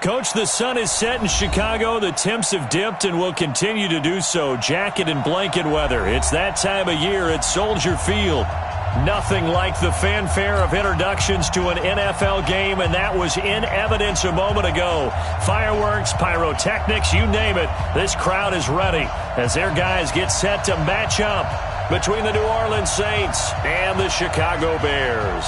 Coach, the sun is set in Chicago. The temps have dipped and will continue to do so. Jacket and blanket weather. It's that time of year at Soldier Field. Nothing like the fanfare of introductions to an NFL game, and that was in evidence a moment ago. Fireworks, pyrotechnics, you name it. This crowd is ready as their guys get set to match up between the New Orleans Saints and the Chicago Bears.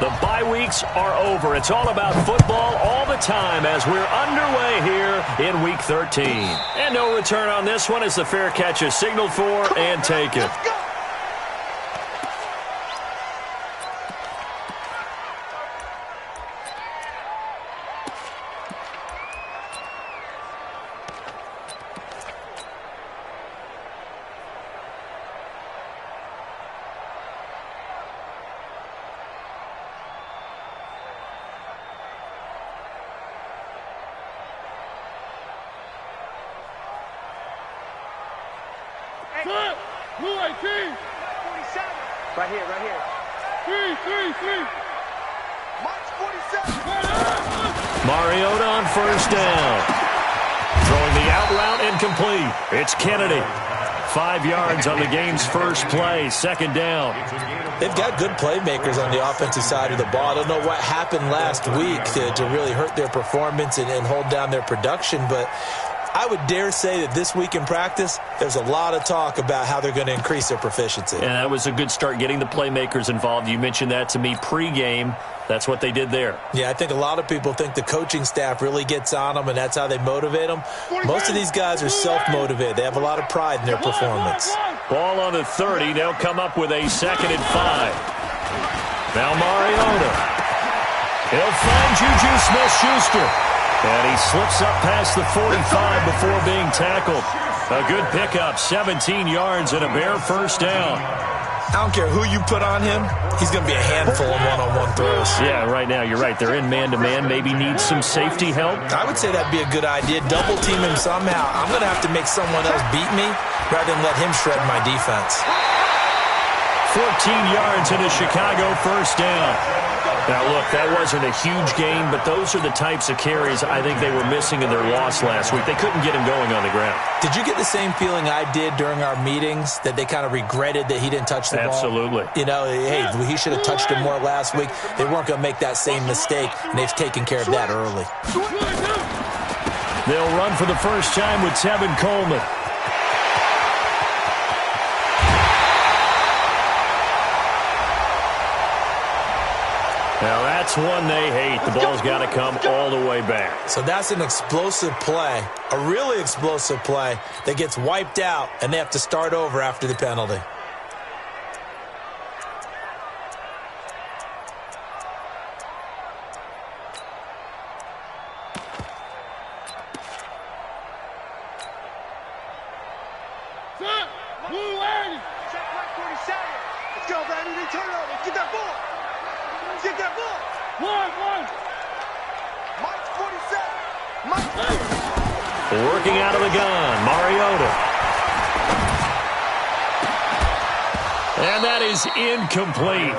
The bye weeks are over. It's all about football all the time as we're underway here in Week 13. And no return on this one as the fair catch is signaled for and taken. Right here, right here. Three. March 47. Mariota on first down. Throwing the out route incomplete. It's Kennedy. 5 yards on the game's first play. Second down. They've got good playmakers on the offensive side of the ball. I don't know what happened last week to really hurt their performance and hold down their production, but I would dare say that this week in practice, there's a lot of talk about how they're going to increase their proficiency. And that was a good start getting the playmakers involved. You mentioned that to me pregame. That's what they did there. Yeah, I think a lot of people think the coaching staff really gets on them, and that's how they motivate them. Most of these guys are self-motivated. They have a lot of pride in their performance. Ball on the 30. They'll come up with a 2nd and 5. Now Mariota. He'll find Juju Smith-Schuster. And he slips up past the 45 before being tackled. A good pickup, 17 yards and a Bear first down. I don't care who you put on him, he's going to be a handful of one-on-one throws. Yeah, right now, you're right. They're in man-to-man, maybe need some safety help. I would say that'd be a good idea. Double team him somehow. I'm going to have to make someone else beat me rather than let him shred my defense. 14 yards and a Chicago first down. Now, look, that wasn't a huge gain, but those are the types of carries I think they were missing in their loss last week. They couldn't get him going on the ground. Did you get the same feeling I did during our meetings, that they kind of regretted that he didn't touch the ball? Absolutely. You know, hey, he should have touched it more last week. They weren't going to make that same mistake, and they've taken care of that early. They'll run for the first time with Tevin Coleman. Now, that's one they hate. The ball's got to come all the way back. So that's an explosive play, a really explosive play that gets wiped out, and they have to start over after the penalty. Let's go, Brandon. Turnover. Get that ball. Get that ball. One. March 47. Working out of the gun, Mariota. And that is incomplete.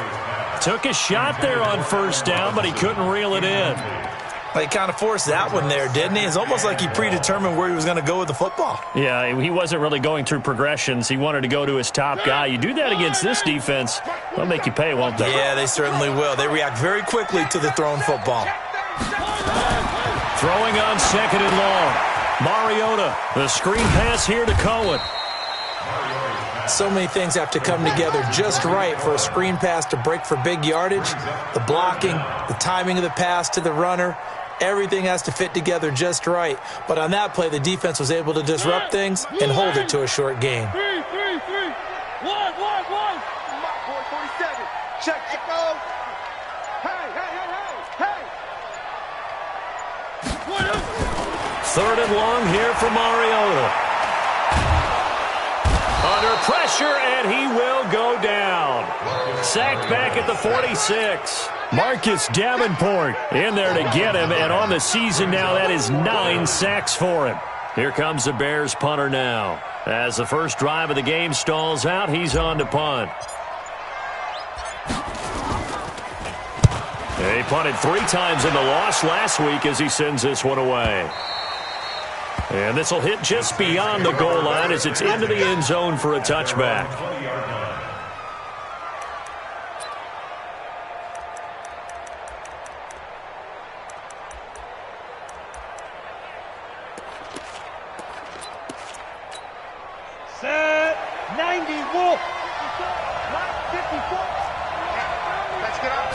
Took a shot there on first down, but he couldn't reel it in. Well, he kind of forced that one there, didn't he? It's almost like he predetermined where he was going to go with the football. Yeah, he wasn't really going through progressions. He wanted to go to his top guy. You do that against this defense, they'll make you pay, won't they? Yeah, they certainly will. They react very quickly to the thrown football. Throwing on 2nd and long. Mariota, the screen pass here to Cohen. So many things have to come together just right for a screen pass to break for big yardage. The blocking, the timing of the pass to the runner, everything has to fit together just right. But on that play, the defense was able to disrupt things and hold it to a short gain. 3. 1. Mark 47. Check. Go. Hey. 3rd and long here for Mariota. Under pressure, and he will go down. Sacked back at the 46. Marcus Davenport in there to get him, and on the season now, that is 9 sacks for him. Here comes the Bears punter now. As the first drive of the game stalls out, he's on to punt. He punted 3 times in the loss last week as he sends this one away. And this will hit just beyond the goal line as it's into the end zone for a touchback. Set 90 Wolf. 54. Let's get up.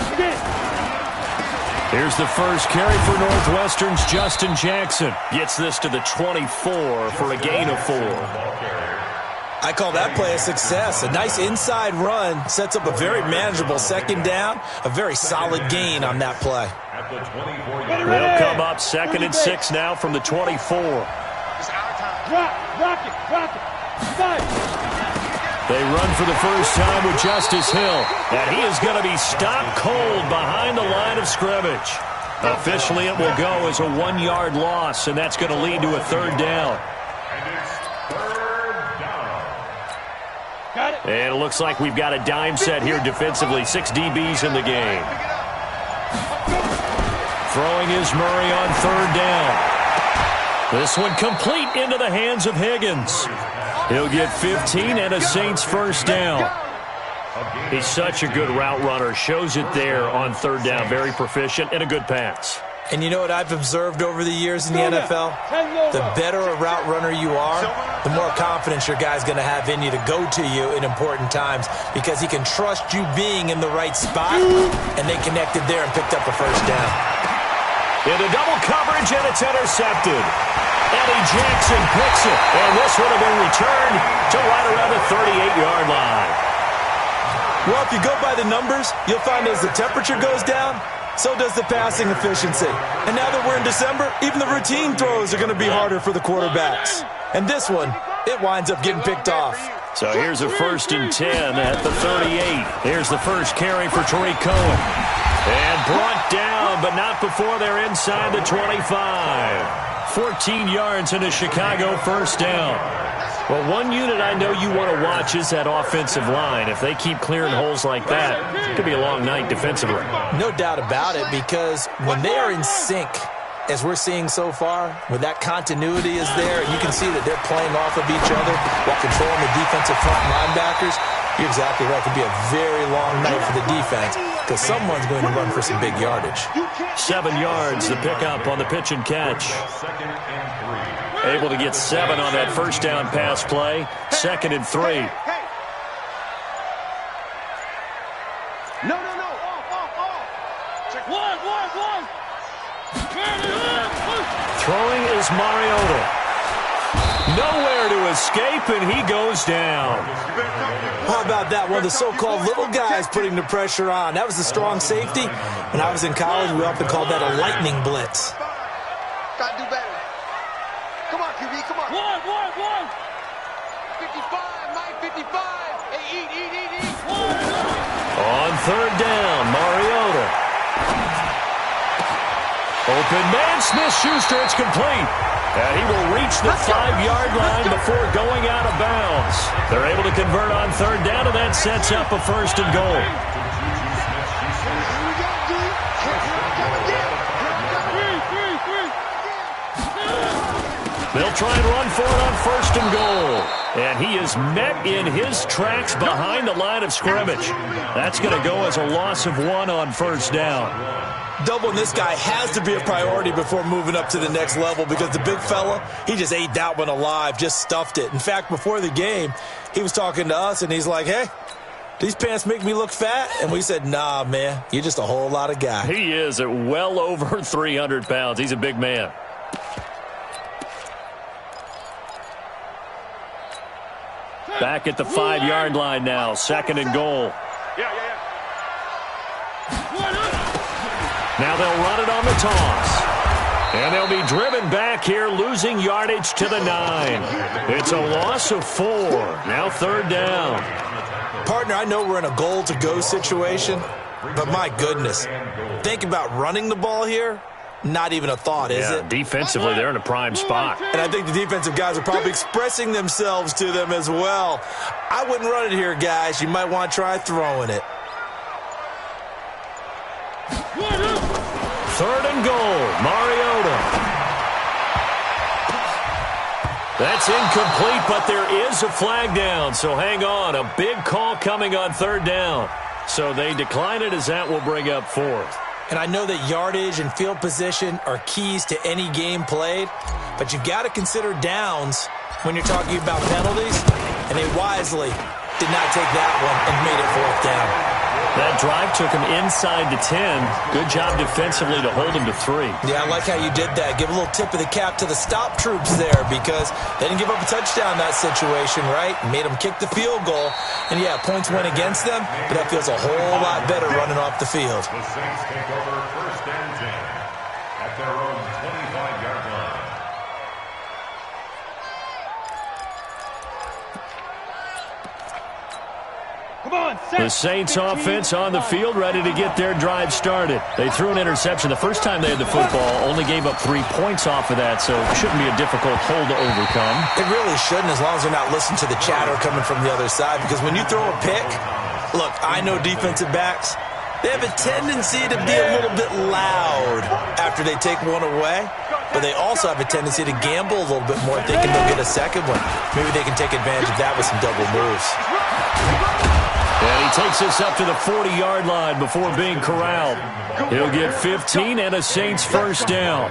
Here's the first carry for Northwestern's Justin Jackson. Gets this to the 24 for a gain of 4. I call that play a success. A nice inside run sets up a very manageable second down. A very solid gain on that play. They'll come up 2nd and 6 now from the 24. Rock it. They run for the first time with Justice Hill, and he is going to be stopped cold behind the line of scrimmage. Officially, it will go as a 1-yard loss, and that's going to lead to a 3rd down. And it looks like we've got a dime set here defensively. 6 DBs in the game. Throwing is Murray on 3rd down. This one complete into the hands of Higgins. He'll get 15 and a Saints first down. He's such a good route runner. Shows it there on 3rd down. Very proficient and a good pass. And you know what I've observed over the years in the NFL? The better a route runner you are, the more confidence your guy's going to have in you to go to you in important times because he can trust you being in the right spot, and they connected there and picked up a first down. Into double coverage, and it's intercepted. Eddie Jackson picks it, and this would have been returned to right around the 38-yard line. Well, if you go by the numbers, you'll find as the temperature goes down, so does the passing efficiency. And now that we're in December, even the routine throws are going to be harder for the quarterbacks. And this one, it winds up getting picked off. So here's a 1st and 10 at the 38. Here's the first carry for Tariq Cohen. And brought down, but not before they're inside the 25. 14 yards in a Chicago first down. Well, one unit I know you want to watch is that offensive line. If they keep clearing holes like that, it could be a long night defensively. No doubt about it, because when they are in sync, as we're seeing so far, when that continuity is there, and you can see that they're playing off of each other while controlling the defensive front linebackers, you're exactly right. It could be a very long night for the defense because someone's going to run for some big yardage. 7 yards, the pickup on the pitch and catch. Able to get 7 on that first down pass play. 2nd and 3. No. Off. Check. One. Throwing is Mariota. Nowhere to escape, and he goes down. How about that? One of the so-called little guys putting the pressure on. That was a strong safety. When I was in college, we often called that a lightning blitz. Gotta do better. Come on, QB, come on. One. 55, Mike, 55. Hey, eat. On 3rd down, Mariota. Open man, Smith-Schuster, it's complete. And he will reach the 5-yard line before going out of bounds. They're able to convert on 3rd down, and that sets up a 1st and goal. They'll try and run for it on 1st and goal. And he is met in his tracks behind the line of scrimmage. That's going to go as a loss of 1 on 1st down. Doubling this guy has to be a priority before moving up to the next level because the big fella, he just ate that one alive, just stuffed it. In fact, before the game, he was talking to us, and he's like, hey, these pants make me look fat? And we said, nah, man, you're just a whole lot of guy. He is at well over 300 pounds. He's a big man. Back at the 5-yard line now, 2nd and goal. Now they'll run it on the toss. And they'll be driven back here, losing yardage to the 9. It's a loss of 4. Now 3rd down. Partner, I know we're in a goal-to-go situation, but my goodness, think about running the ball here. Not even a thought, is it? Defensively, they're in a prime spot. And I think the defensive guys are probably expressing themselves to them as well. I wouldn't run it here, guys. You might want to try throwing it. 3rd and goal, Mariota. That's incomplete, but there is a flag down, so hang on. A big call coming on 3rd down. So they decline it as that will bring up 4th. And I know that yardage and field position are keys to any game played, but you've got to consider downs when you're talking about penalties, and they wisely did not take that one and made it 4th down. That drive took him inside the 10. Good job defensively to hold him to 3. Yeah, I like how you did that. Give a little tip of the cap to the stop troops there because they didn't give up a touchdown in that situation, right? Made them kick the field goal. And, yeah, points went against them, but that feels a whole lot better running off the field. The Saints take over 1st and 10 at their own 25-yard line. The Saints offense on the field, ready to get their drive started. They threw an interception the first time they had the football, only gave up 3 points off of that, so it shouldn't be a difficult hole to overcome. It really shouldn't, as long as they're not listening to the chatter coming from the other side, because when you throw a pick, look, I know defensive backs, they have a tendency to be a little bit loud after they take one away, but they also have a tendency to gamble a little bit more if they can go get a second one. Maybe they can take advantage of that with some double moves. And he takes us up to the 40-yard line before being corralled. He'll get 15 and a Saints 1st down.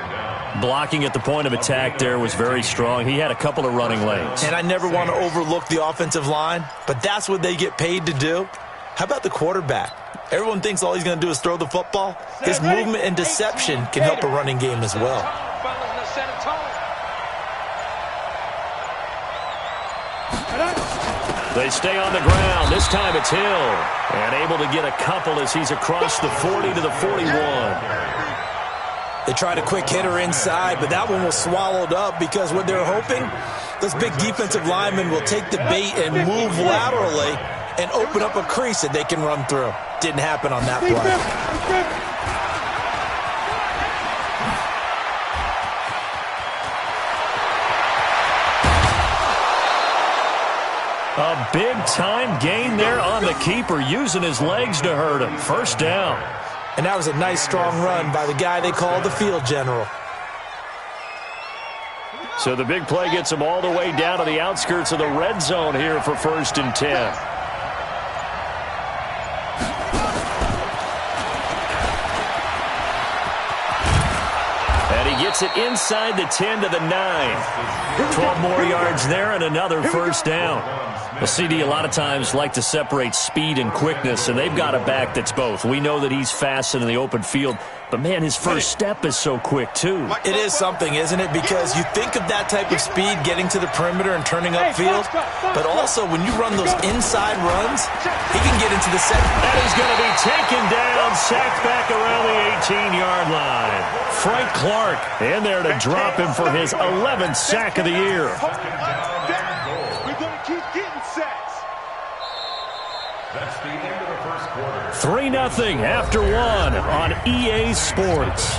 Blocking at the point of attack there was very strong. He had a couple of running lanes. And I never want to overlook the offensive line, but that's what they get paid to do. How about the quarterback? Everyone thinks all he's going to do is throw the football. His movement and deception can help a running game as well. They stay on the ground. This time it's Hill. And able to get a couple as he's across the 40 to the 41. They tried a quick hitter inside, but that one was swallowed up because what they're hoping, those big defensive linemen will take the bait and move laterally and open up a crease that they can run through. Didn't happen on that play. A big-time gain there on the keeper, using his legs to hurt him. 1st down. And that was a nice, strong run by the guy they call the field general. So the big play gets him all the way down to the outskirts of the red zone here for 1st and 10. And he gets it inside the 10 to the 9. 12 more yards there and another 1st down. The CD a lot of times like to separate speed and quickness, and they've got a back that's both. We know that he's fast in the open field, but, man, his first step is so quick, too. It is something, isn't it? Because you think of that type of speed getting to the perimeter and turning upfield, but also when you run those inside runs, he can get into the set. And he's going to be taken down, sacked back around the 18-yard line. Frank Clark in there to drop him for his 11th sack of the year. We're going to keep getting sacks. That's the end of the 1st quarter. 3-0 after 1 on EA Sports.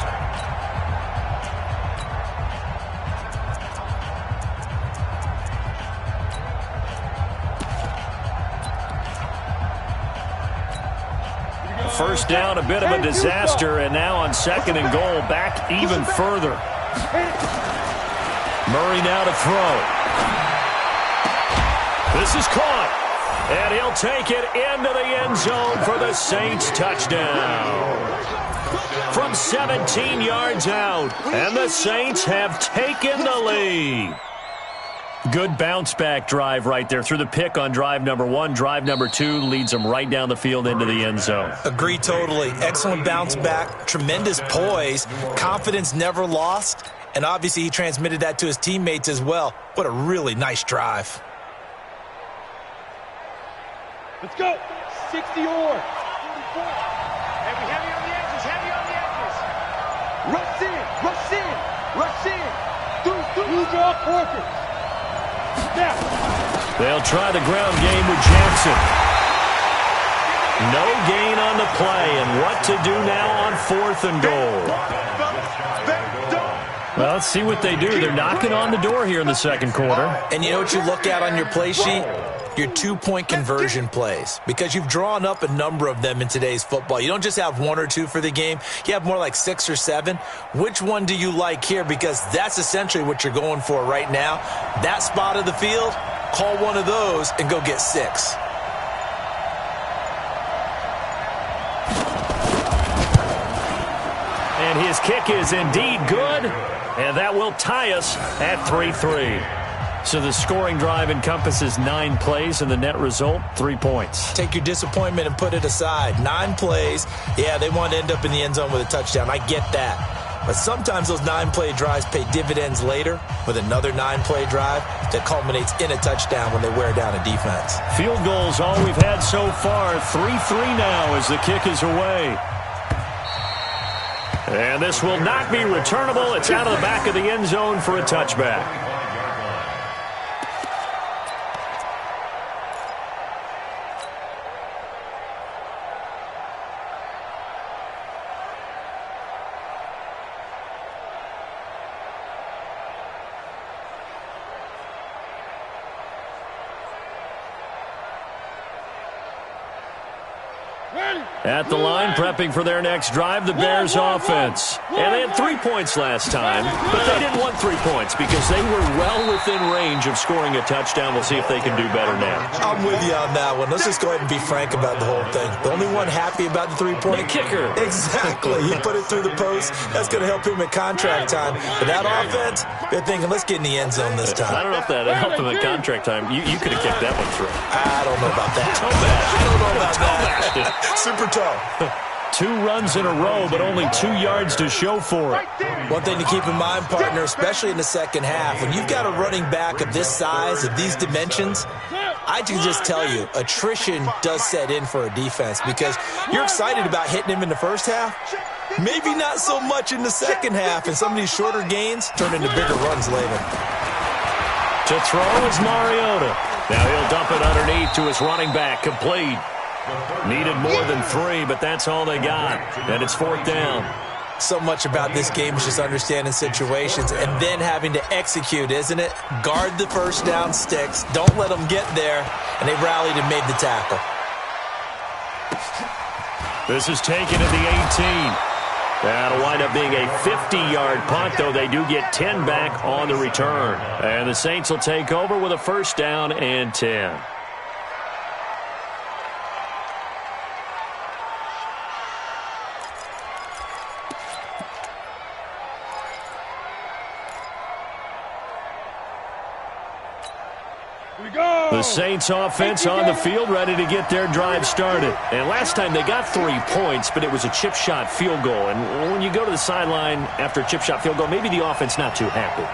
First down, a bit of a disaster, and now on 2nd and goal, back even further. Murray now to throw. This is caught, and he'll take it into the end zone for the Saints touchdown. From 17 yards out, and the Saints have taken the lead. Good bounce-back drive right there through the pick on drive number 1. Drive number 2 leads them right down the field into the end zone. Agree totally. Excellent bounce-back, tremendous poise, confidence never lost, and obviously he transmitted that to his teammates as well. What a really nice drive. Let's go. 60 or. Heavy on the edges, heavy on the edges. Rush in, rush in, rush in. Use your quarters. Now. They'll try the ground game with Jackson. No gain on the play, and what to do now on 4th and goal. Well, let's see what they do. They're knocking on the door here in the second quarter. And you know what you look at on your play sheet? Your 2-point conversion plays, because you've drawn up a number of them in today's football. You don't just have 1 or 2 for the game. You have more like 6 or 7. Which one do you like here? Because that's essentially what you're going for right now. That spot of the field, call one of those and go get 6. And his kick is indeed good, and that will tie us at 3-3. So the scoring drive encompasses 9 plays, and the net result, 3 points. Take your disappointment and put it aside. 9 plays. Yeah, they want to end up in the end zone with a touchdown. I get that. But sometimes those 9-play drives pay dividends later with another 9-play drive that culminates in a touchdown when they wear down a defense. Field goals all we've had so far. 3-3 now as the kick is away. And this will not be returnable. It's out of the back of the end zone for a touchback. At the line, prepping for their next drive, the Bears offense. And they had 3 points last time, but they didn't want 3 points because they were well within range of scoring a touchdown. We'll see if they can do better now. I'm with you on that one. Let's just go ahead and be frank about the whole thing. The only one happy about the 3-point? The kicker. Exactly. He put it through the post. That's going to help him at contract time. But that offense, they're thinking, let's get in the end zone this time. I don't know if that helped him at contract time. You could have kicked that one through. I don't know about that. I don't know about that. Super tough. 2 runs in a row, but only 2 yards to show for it. One thing to keep in mind, partner, especially in the second half, when you've got a running back of this size, of these dimensions, I can just tell you, attrition does set in for a defense because you're excited about hitting him in the first half. Maybe not so much in the second half, and some of these shorter gains turn into bigger runs later. To throw is Mariota. Now he'll dump it underneath to his running back, complete. Needed more than 3, but that's all they got. And it's 4th down. So much about this game is just understanding situations and then having to execute, isn't it? Guard the first down sticks. Don't let them get there. And they rallied and made the tackle. This is taken at the 18. That'll wind up being a 50-yard punt, though they do get 10 back on the return. And the Saints will take over with a 1st down and 10. The Saints offense on the field, ready to get their drive started. And last time they got 3 points, but it was a chip shot field goal. And when you go to the sideline after a chip shot field goal, maybe the offense not too happy.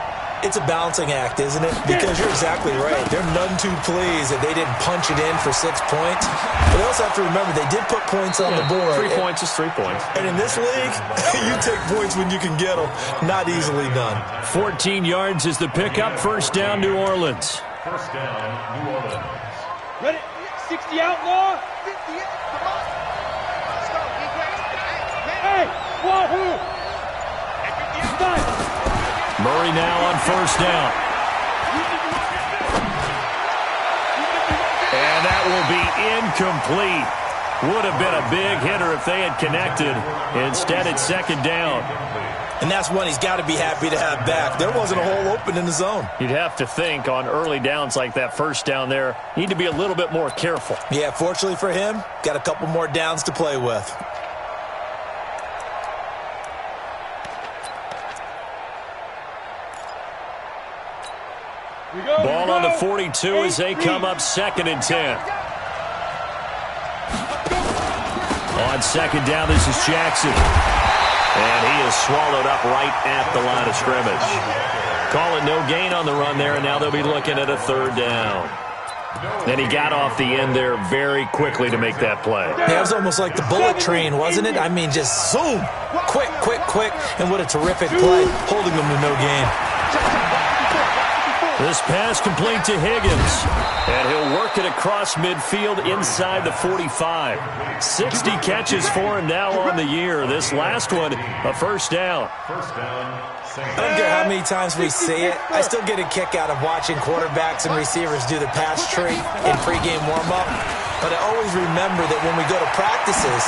It's a balancing act, isn't it? Because you're exactly right. They're none too pleased that they didn't punch it in for 6 points. But they also have to remember they did put points on the board. 3 points is 3 points. And in this league, you take points when you can get them. Not easily done. 14 yards is the pickup. 1st down, New Orleans. 1st down, New Orleans. Ready? 60 out, Law. 58, come on. Let's go, BK. Hey, wahoo. Stop. Murray now on 1st down. And that will be incomplete. Would have been a big hitter if they had connected. Instead, it's 2nd down. And that's one he's got to be happy to have back. There wasn't a hole open in the zone. You'd have to think on early downs like that 1st down there, need to be a little bit more careful. Yeah, fortunately for him, got a couple more downs to play with. Ball on the 42 as they come up 2nd and 10. On 2nd down, this is Jackson. And he is swallowed up right at the line of scrimmage. Call it no gain on the run there, and now they'll be looking at a 3rd down. And he got off the end there very quickly to make that play. Yeah, it was almost like the bullet train, wasn't it? I mean, just zoom. Quick, quick, quick. And what a terrific play, holding them to no gain. This pass complete to Higgins. And he'll work it across midfield inside the 45. 60 catches for him now on the year. This last one, a first down. I don't care how many times we see it. I still get a kick out of watching quarterbacks and receivers do the pass tree in pregame warm-up. But I always remember that when we go to practices,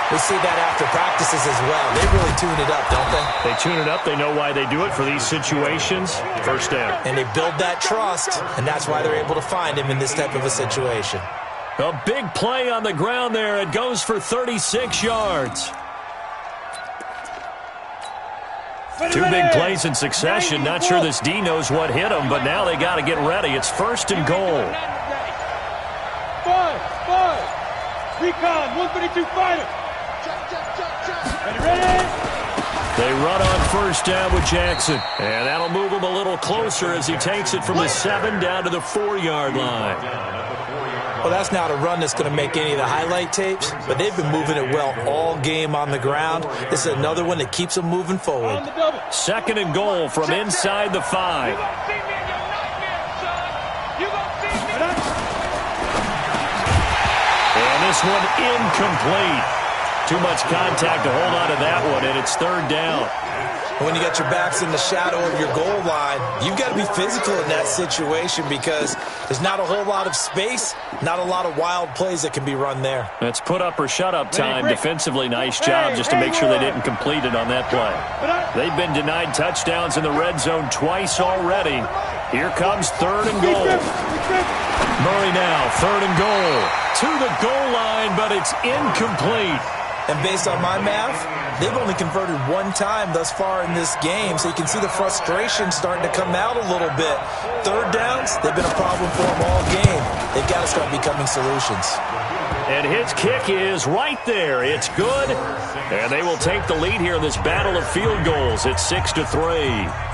we see that after practices as well. They really tune it up, don't they? They tune it up. They know why they do it for these situations. First down. And they build that trust, and that's why they're able to find him in this type of a situation. A big play on the ground there. It goes for 36 yards. Two big plays in succession. Not sure this D knows what hit him, but now they got to get ready. It's first and goal. Five. Recon, 132 fighter. Ready? They run on first down with Jackson. And that'll move him a little closer as he takes it from the 7 down to the 4-yard line. Well, that's not a run that's going to make any of the highlight tapes, but they've been moving it well all game on the ground. This is another one that keeps them moving forward. Second and goal from inside the 5. And this one incomplete. Too much contact to hold on to that one, and it's third down. When you got your backs in the shadow of your goal line, you've got to be physical in that situation because there's not a whole lot of space, not a lot of wild plays that can be run there. That's put up or shut up time. Defensively, nice job just to make sure they didn't complete it on that play. They've been denied touchdowns in the red zone twice already. Here comes third and goal. Murray now, third and goal. To the goal line, but it's incomplete. And based on my math, they've only converted one time thus far in this game, so you can see the frustration starting to come out a little bit. Third downs, they've been a problem for them all game. They've got to start becoming solutions. And his kick is right there. It's good. And they will take the lead here in this battle of field goals. It's 6-3.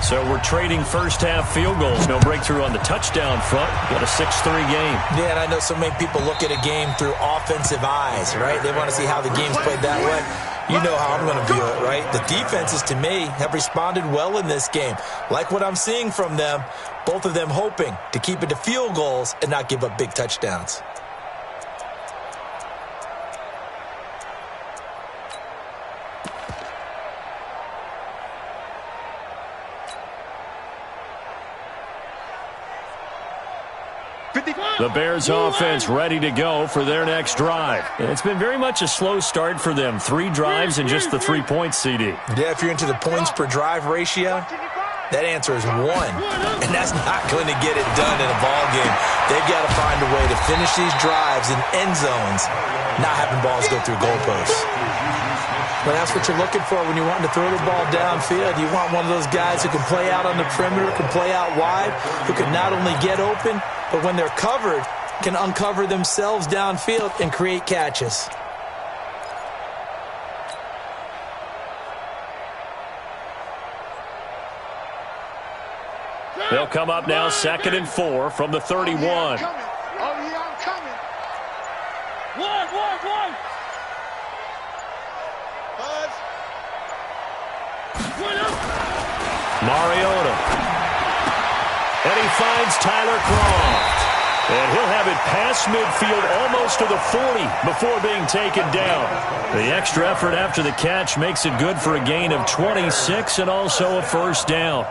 So we're trading first-half field goals. No breakthrough on the touchdown front. Got a 6-3 game. Yeah, and I know so many people look at a game through offensive eyes, right? They want to see how the game's played that way. You know how I'm going to view it, right? The defenses, to me, have responded well in this game. Like what I'm seeing from them, both of them hoping to keep it to field goals and not give up big touchdowns. The Bears offense ready to go for their next drive. It's been very much a slow start for them. 3 drives and just the 3 points, CD. Yeah, if you're into the points per drive ratio, that answer is 1. And that's not going to get it done in a ball game. They've got to find a way to finish these drives in end zones, not having balls go through goalposts. But that's what you're looking for when you're wanting to throw the ball downfield. You want one of those guys who can play out on the perimeter, can play out wide, who can not only get open, but when they're covered, can uncover themselves downfield and create catches. They'll come up now 2nd and 4 from the 31. Oh, yeah, I'm coming. One. Mariota. And he finds Tyler Croft. And he'll have it past midfield almost to the 40 before being taken down. The extra effort after the catch makes it good for a gain of 26 and also a first down.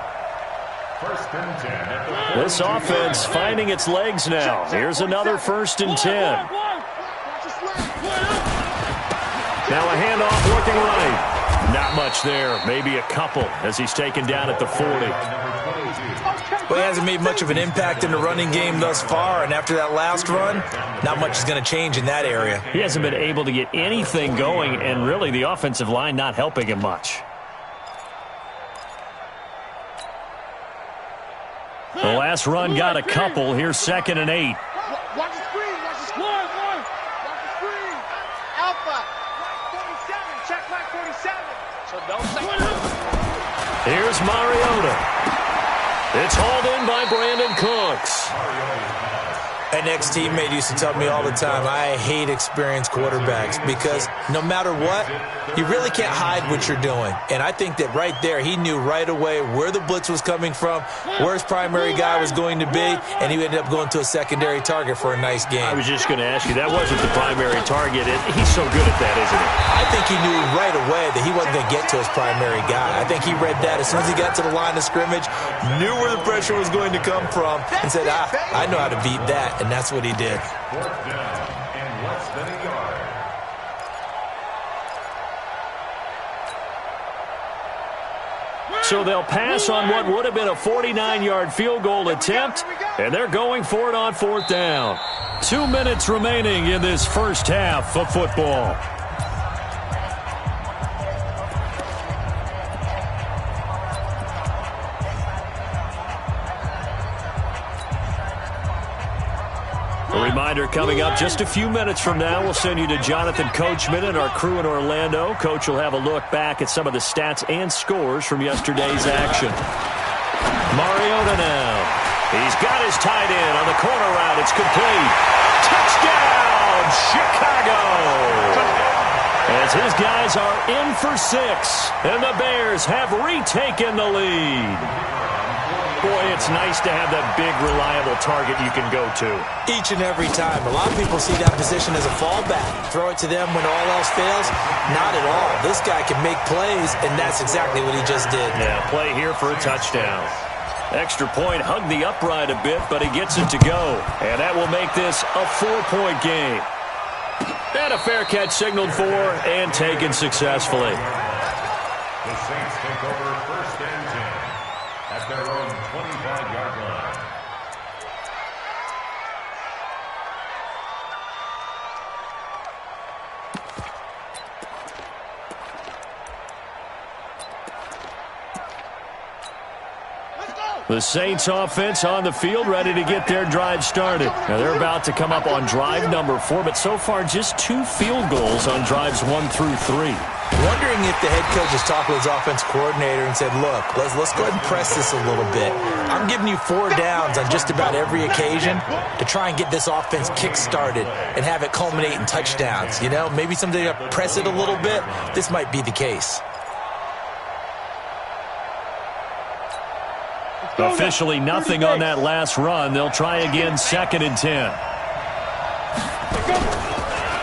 This offense finding its legs now. Here's another 1st and 10. Now a handoff looking right. Not much there. Maybe a couple as he's taken down at the 40. Well, he hasn't made much of an impact in the running game thus far, and after that last run, not much is going to change in that area. He hasn't been able to get anything going, and really the offensive line not helping him much. The last run got a couple. Here's 2nd and 8. Watch the screen. Watch the screen. Watch the screen. Alpha. 47. Check back 47. So don't say. Here's Mariota. It's hauled in by Brandon Cooks. And My next teammate used to tell me all the time, I hate experienced quarterbacks because no matter what, you really can't hide what you're doing. And I think that right there, he knew right away where the blitz was coming from, where his primary guy was going to be, and he ended up going to a secondary target for a nice game. I was just going to ask you, that wasn't the primary target. He's so good at that, isn't he? I think he knew right away that he wasn't going to get to his primary guy. I think he read that as soon as he got to the line of scrimmage, knew where the pressure was going to come from, and said, I know how to beat that, and that's what he did. Fourth down and less than a yard. So they'll pass on what would have been a 49-yard field goal attempt, and they're going for it on fourth down. 2 minutes remaining in this first half of football. A reminder coming up just a few minutes from now, we'll send you to Jonathan Coachman and our crew in Orlando. Coach will have a look back at some of the stats and scores from yesterday's action. Mariota now. He's got his tight end on the corner route. It's complete. Touchdown, Chicago! As his guys are in for 6, and the Bears have retaken the lead. Boy, it's nice to have that big, reliable target you can go to. Each and every time. A lot of people see that position as a fallback. Throw it to them when all else fails. Not at all. This guy can make plays, and that's exactly what he just did. Yeah, play here for a touchdown. Extra point, hugged the upright a bit, but he gets it to go. And that will make this a 4-point game. And a fair catch signaled for and taken successfully. The Saints take over first and 10 at their own 25-yard line. The Saints offense on the field, ready to get their drive started. Now they're about to come up on drive number 4, but so far just 2 field goals on drives 1 through 3. Wondering if the head coach has talked with his offense coordinator and said, look, let's go ahead and press this a little bit. I'm giving you 4 downs on just about every occasion to try and get this offense kick-started and have it culminate in touchdowns. You know, maybe someday to press it a little bit. This might be the case. Officially nothing on that last run. They'll try again, 2nd and 10.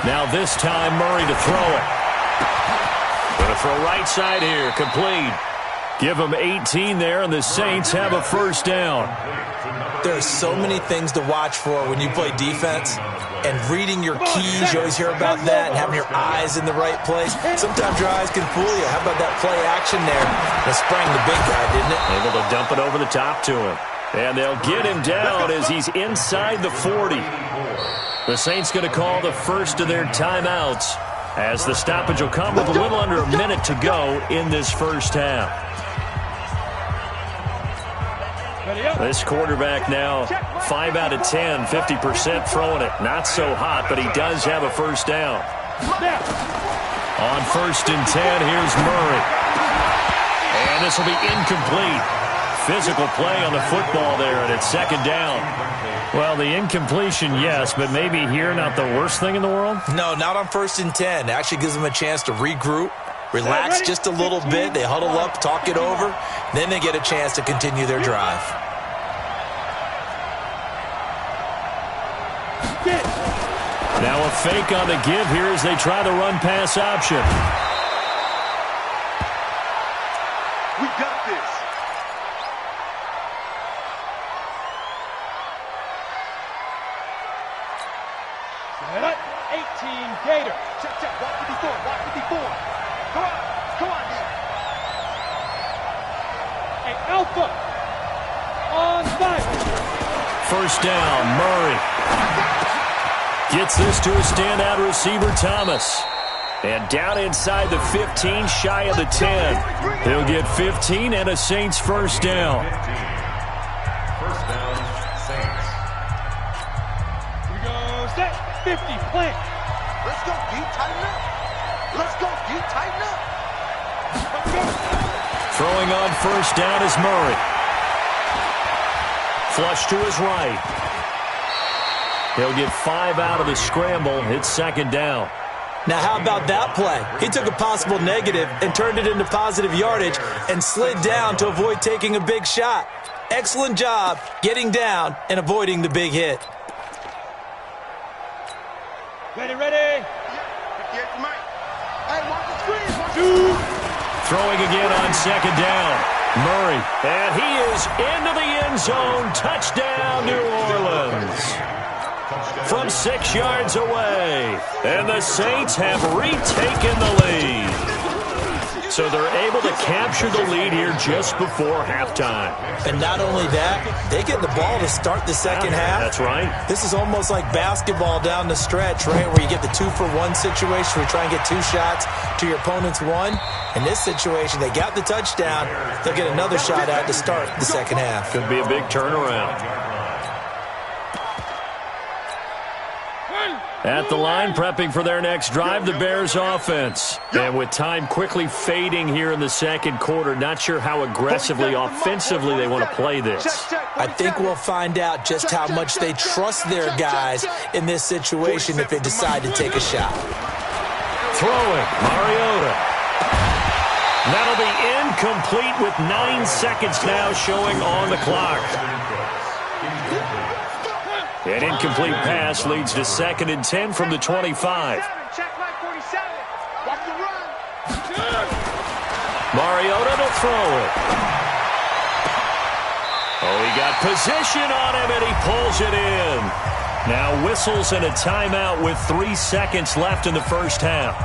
Now this time Murray to throw it. Going to throw right side here, complete. Give them 18 there, and the Saints have a first down. There are so many things to watch for when you play defense. And reading your keys, you always hear about that, and having your eyes in the right place. Sometimes your eyes can fool you. How about that play action there? That sprang the big guy, didn't it? Able to dump it over the top to him. And they'll get him down as he's inside the 40. The Saints going to call the first of their timeouts, as the stoppage will come with a little under a minute to go in this first half. This quarterback now 5 out of 10, 50% throwing it. Not so hot, but he does have a first down. On 1st and 10, here's Murray. And this will be incomplete. Physical play on the football there, and it's 2nd down. Well, the incompletion, yes, but maybe here not the worst thing in the world? No, not on 1st and 10. It actually gives them a chance to regroup, relax just a little bit. They huddle up, talk it over. Then they get a chance to continue their drive. Now a fake on the give here as they try the run-pass option. We got this. Set up. 18 Gator. Check. Watch 54. Watch 54. Come on. Hey, Alpha. On fire. First down, Murray. Gets this to a standout receiver, Thomas. And down inside the 15, shy of the 10. He'll get 15 and a Saints first down. First down, Saints. Here we go. Set. 50. Plant. Let's go, D. Tighten up. Let's go, D. Tighten up. Throwing on first down is Murray. Flush to his right. He'll get 5 out of the scramble. It's second down. Now, how about that play? He took a possible negative and turned it into positive yardage and slid down to avoid taking a big shot. Excellent job getting down and avoiding the big hit. Ready, ready. Throwing again on second down. Murray. And he is into the end zone. Touchdown, New Orleans. From 6 yards away. And the Saints have retaken the lead. So they're able to capture the lead here just before halftime. And not only that, they get the ball to start the second half. That's right. This is almost like basketball down the stretch, right, where you get the 2-for-1 situation where you try and get 2 shots to your opponent's 1. In this situation, they got the touchdown. They'll get another shot out to start the second half. Could be a big turnaround. At the line, prepping for their next drive, the Bears offense. And with time quickly fading here in the second quarter, not sure how aggressively, offensively they want to play this. I think we'll find out just how much they trust their guys in this situation if they decide to take a shot. Throwing, Mariota. That'll be incomplete with 9 seconds now showing on the clock. An incomplete pass leads to 2nd and 10 from the 25. Mariota to throw it. Oh, he got position on him, and he pulls it in. Now whistles and a timeout with 3 seconds left in the first half.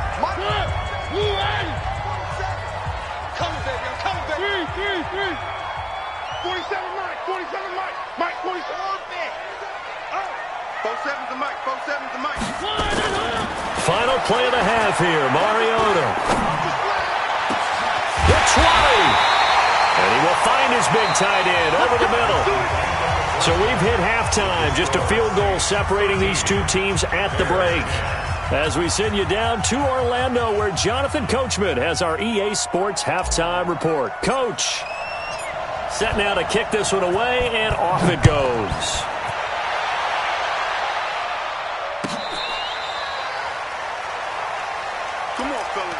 Coming, baby. I'm coming, baby. 47 Mike. 47. 47's the Mike. 47's the Mike. Final play of the half here. Mariota. The 20. And he will find his big tight end over the middle. So we've hit halftime. Just a field goal separating these two teams at the break. As we send you down to Orlando, where Jonathan Coachman has our EA Sports halftime report. Coach, set now to kick this one away, and off it goes. Come on, fellas.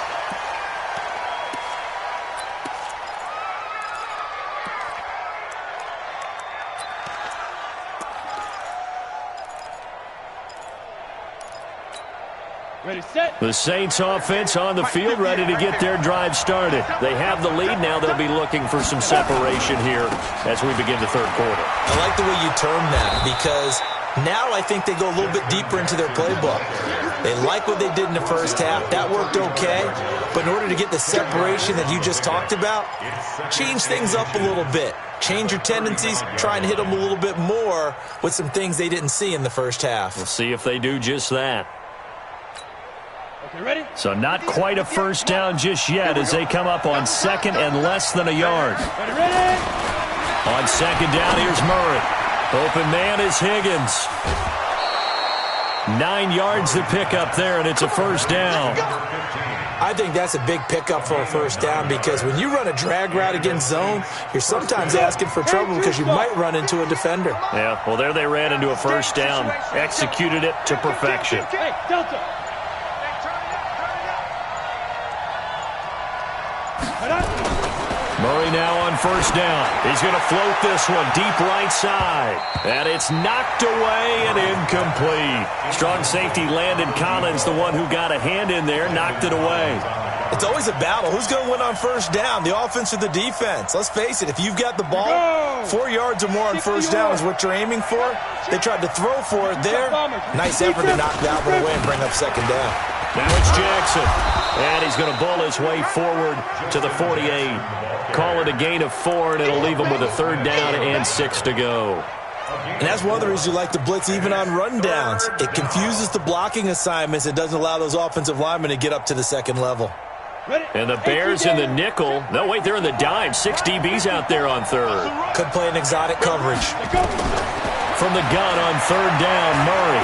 Ready, set. The Saints offense on the field, ready to get their drive started. They have the lead now. They'll be looking for some separation here as we begin the third quarter. I like the way you term that, because now I think they go a little bit deeper into their playbook. They like what they did in the first half. That worked okay. But in order to get the separation that you just talked about, change things up a little bit. Change your tendencies, try and hit them a little bit more with some things they didn't see in the first half. We'll see if they do just that. Okay, ready? So not quite a first down just yet as they come up on 2nd and less than a yard. Ready, ready. On 2nd down, here's Murray. Open man is Higgins. 9 yards to pick up there, and it's a first down. I think that's a big pickup for a first down, because when you run a drag route against zone, you're sometimes asking for trouble because you might run into a defender. Yeah, well, there they ran into a first down. Executed it to perfection. Hey, Delta. Murray now on first down. He's going to float this one deep right side. And it's knocked away and incomplete. Strong safety Landon Collins, the one who got a hand in there, knocked it away. It's always a battle. Who's going to win on first down, the offense or the defense? Let's face it, if you've got the ball, 4 yards or more on first down is what you're aiming for. They tried to throw for it there. Nice effort to knock that one away and bring up second down. Now it's Jackson. And he's going to bull his way forward to the 48. Call it a gain of 4, and it'll leave him with a third down and 6 to go. And that's one of the reasons you like to blitz even on rundowns. It confuses the blocking assignments. It doesn't allow those offensive linemen to get up to the second level. And the Bears in the nickel. No, wait, they're in the dime. 6 DBs out there on third. Could play an exotic coverage. From the gun on third down, Murray.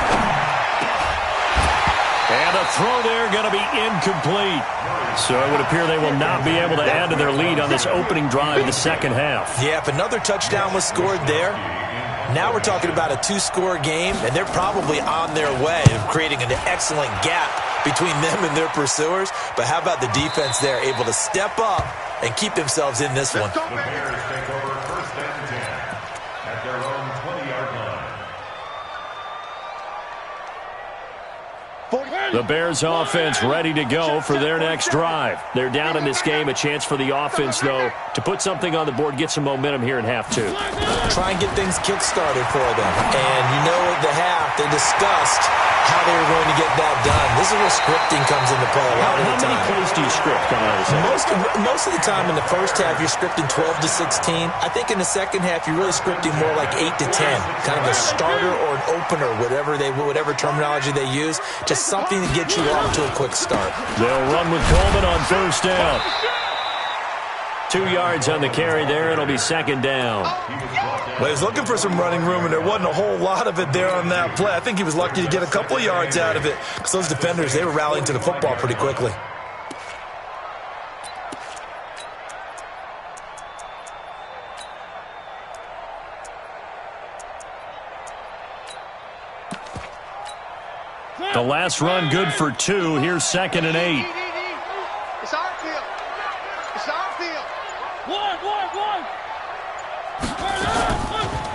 And a throw there going to be incomplete. So it would appear they will not be able to add to their lead on this opening drive in the second half. Yeah, if another touchdown was scored there, Now we're talking about a 2-score game, and they're probably on their way of creating an excellent gap between them and their pursuers. But how about the defense there, able to step up and keep themselves in this one? The Bears take over first and 10 at their own 20-yard line. The Bears offense ready to go for their next drive. They're down in this game. A chance for the offense, though, to put something on the board, get some momentum here in half 2. Try and get things kick-started for them. And you know at the half, they discussed how they were going to get that done. This is where scripting comes into play a lot of the time. How many plays do you script coming out of the Most of the time in the first half, you're scripting 12 to 16. I think in the second half, you're really scripting more like 8 to 10. Kind of a starter or an opener, whatever terminology they use. Just something to get you off to a quick start. They'll run with Coleman on first down. 2 yards on the carry there. It'll be second down. Well, he was looking for some running room, and there wasn't a whole lot of it there on that play. I think he was lucky to get a couple of yards out of it because those defenders, they were rallying to the football pretty quickly. The last run good for 2. Here's second and 8. It's our field. It's our field. One.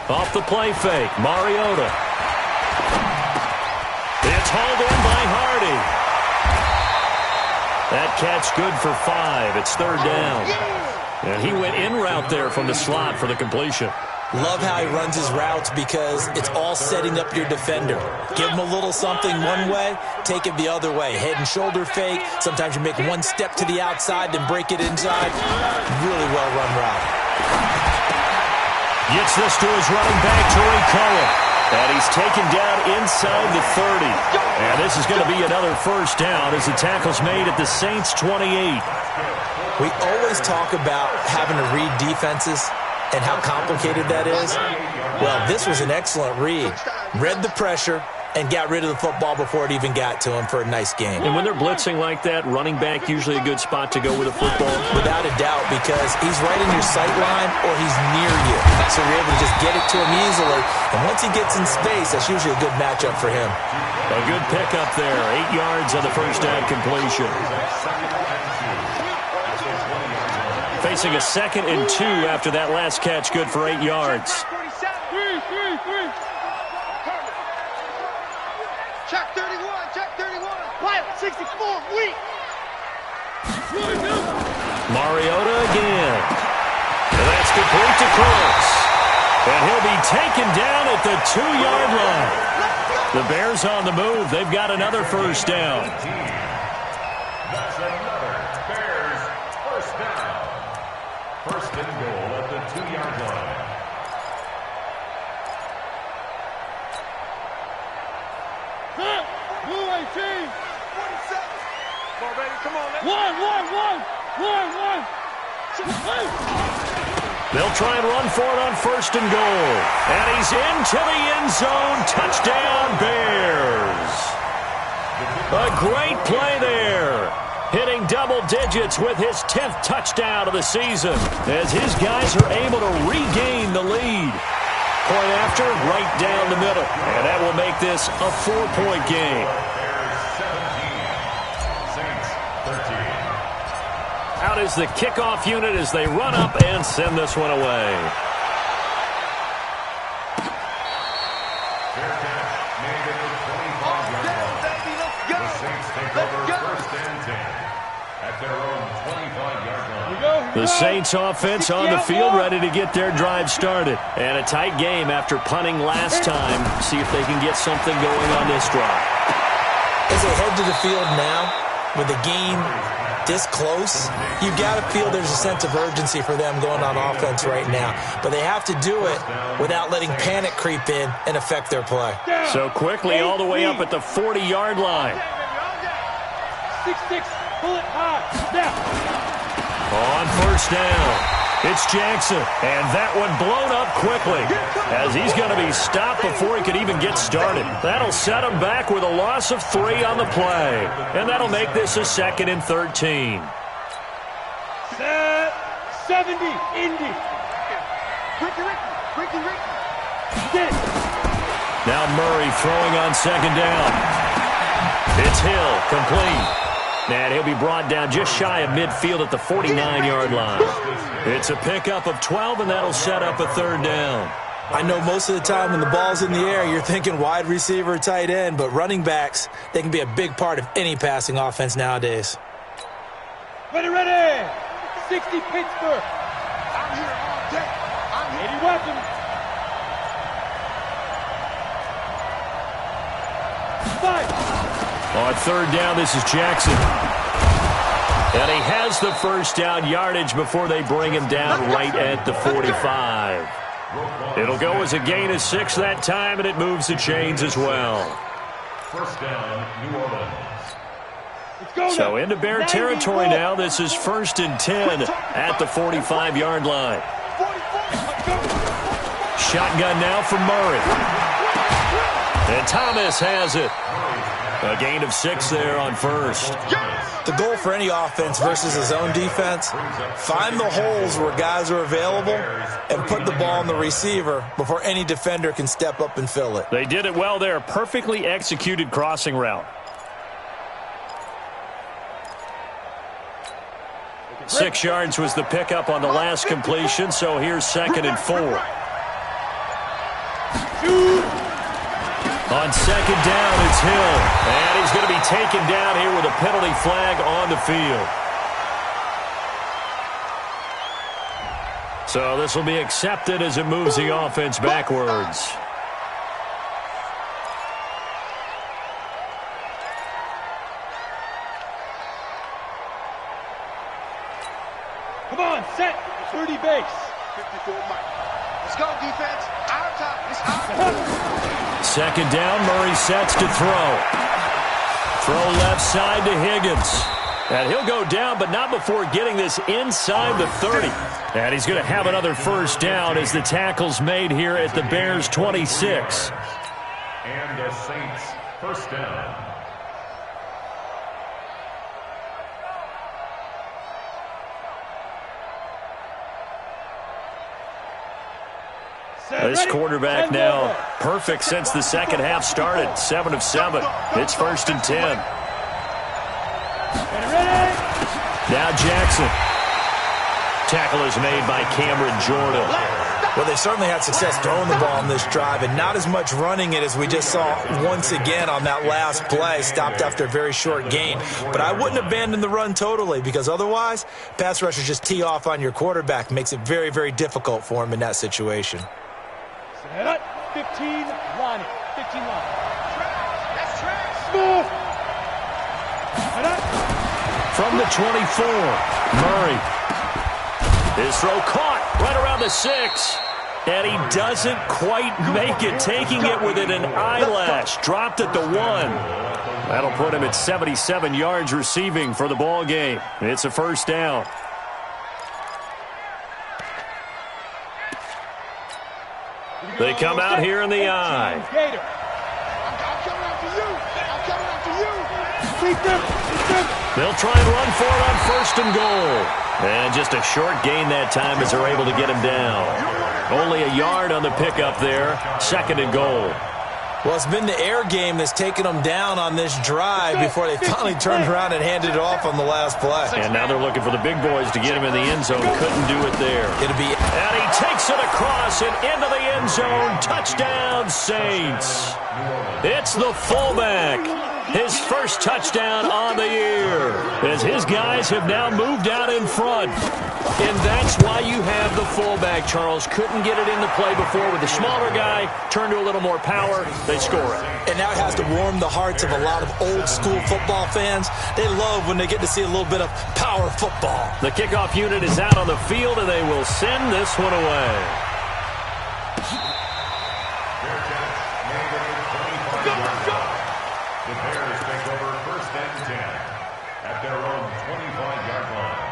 Off the play fake, Mariota. It's hauled in by Hardy. That catch good for 5. It's third down. And he went in route there from the slot for the completion. Love how he runs his routes because it's all setting up your defender. Give him a little something one way, take it the other way. Head and shoulder fake. Sometimes you make one step to the outside, then break it inside. Really well-run route. Gets this to his running back, Tariq Cohen. And he's taken down inside the 30. And this is going to be another first down as the tackle's made at the Saints' 28. We always talk about having to read defenses and how complicated that is. Well, this was an excellent read. Read the pressure and got rid of the football before it even got to him for a nice game. And when they're blitzing like that, running back usually a good spot to go with a football? Without a doubt, because he's right in your sight line or he's near you. So you're able to just get it to him easily. And once he gets in space, that's usually a good matchup for him. A good pickup there. 8 yards on the first down completion. Facing a 2nd and 2 after that last catch, good for 8 yards. Check 31. Pilot 64. Weak. Mariota again. And that's complete to Crooks. And he'll be taken down at the 2-yard line. The Bears on the move. They've got another first down. That's another Bears first down. First and goal at the 2-yard line. They'll try and run for it on first and goal. And he's into the end zone. Touchdown, Bears. A great play there. Hitting double digits with his 10th touchdown of the season as his guys are able to regain the lead. Point after, right down the middle. And that will make this a 4-point game. Out is the kickoff unit as they run up and send this one away. Fair catch made at the 25-yard line. The Saints take over first and 10 at their own 25-yard line. The Saints offense on the field ready to get their drive started. And a tight game after punting last time. See if they can get something going on this drive. As they head to the field now with the game this close, you've got to feel there's a sense of urgency for them going on offense right now. But they have to do it without letting panic creep in and affect their play. So quickly all the way up at the 40-yard line. 6-6, pull it high, snap. On first down, it's Jackson. And that one blown up quickly as he's going to be stopped before he could even get started. That'll set him back with a loss of 3 on the play. And that'll make this a 2nd and 13. Set 70, Indy. Ricky. Now Murray throwing on second down. It's Hill, complete. And he'll be brought down just shy of midfield at the 49-yard line. It's a pickup of 12, and that'll set up a third down. I know most of the time when the ball's in the air, you're thinking wide receiver, tight end, but running backs, they can be a big part of any passing offense nowadays. Ready, ready! 60 Pittsburgh. I'm here all day. I'm here. Ready weapon. Fight. On third down, this is Jackson. And he has the first down yardage before they bring him down right at the 45. It'll go as a gain of 6 that time, and it moves the chains as well. First down, New Orleans. So into Bear territory now. This is 1st and 10 at the 45-yard line. Shotgun now for Murray. And Thomas has it. A gain of 6 there on first. The goal for any offense versus his own defense, find the holes where guys are available and put the ball on the receiver before any defender can step up and fill it. They did it well there. Perfectly executed crossing route. 6 yards was the pickup on the last completion, so here's 2nd and 4. On second down, it's Hill. And he's going to be taken down here with a penalty flag on the field. So this will be accepted as it moves the offense backwards. Come on, set. 30 base. 54 Mike. Let's go, defense. Our top. It's our top. Second down, Murray sets to throw. Throw left side to Higgins. And he'll go down, but not before getting this inside the 30. And he's going to have another first down as the tackle's made here at the Bears' 26. And the Saints, first down. This quarterback now perfect since the second half started. 7 of 7. It's 1st and 10. Now Jackson. Tackle is made by Cameron Jordan. Well, they certainly had success throwing the ball on this drive and not as much running it as we just saw once again on that last play. Stopped after a very short gain. But I wouldn't abandon the run totally because otherwise, pass rushers just tee off on your quarterback. Makes it very, very difficult for him in that situation. 15 line. 15 line. That's trash. Move. From the 24, Murray. His throw caught right around the 6. And he doesn't quite make it, taking it within an eyelash. Dropped at the 1. That'll put him at 77 yards receiving for the ball game. It's a first down. They come out here in the eye. I'm coming after you. I'm coming after you. They'll try and run for it on 1st and goal. And just a short gain that time as they're able to get him down. Only a yard on the pickup there. 2nd and goal. Well, it's been the air game that's taken them down on this drive before they finally turned around and handed it off on the last play. And now they're looking for the big boys to get him in the end zone. Couldn't do it there. And he takes it across and into the end zone. Touchdown, Saints. It's the fullback. His first touchdown on the year. As his guys have now moved out in front. And that's why you have the fullback, Charles. Couldn't get it into play before with the smaller guy. Turned to a little more power. They score it. And now it has to warm the hearts of a lot of old-school football fans. They love when they get to see a little bit of power football. The kickoff unit is out on the field, and they will send this one away. The Bears take over 1st and 10 at their own 25-yard line.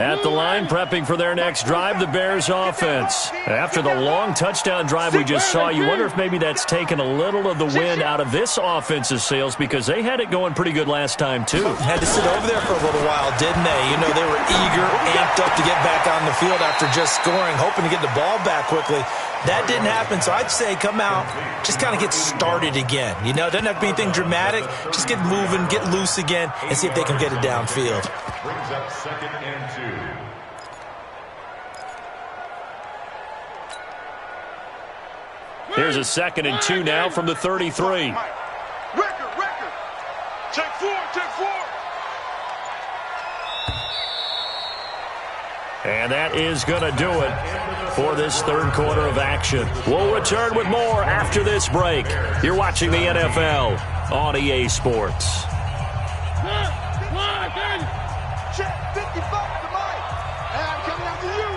At the line, prepping for their next drive, the Bears offense. After the long touchdown drive we just saw, you wonder if maybe that's taken a little of the wind out of this offense's sails because they had it going pretty good last time, too. Had to sit over there for a little while, didn't they? You know, they were eager, amped up to get back on the field after just scoring, hoping to get the ball back quickly. That didn't happen, so I'd say come out, just kind of get started again. You know, it doesn't have to be anything dramatic. Just get moving, get loose again, and see if they can get it downfield. Brings up 2nd and 2. Here's a 2nd and 2 now from the 33. Record. Check 4. And that is going to do it for this third quarter of action. We'll return with more after this break. You're watching the NFL on EA Sports. Check 55 to Mike. And I'm coming after you.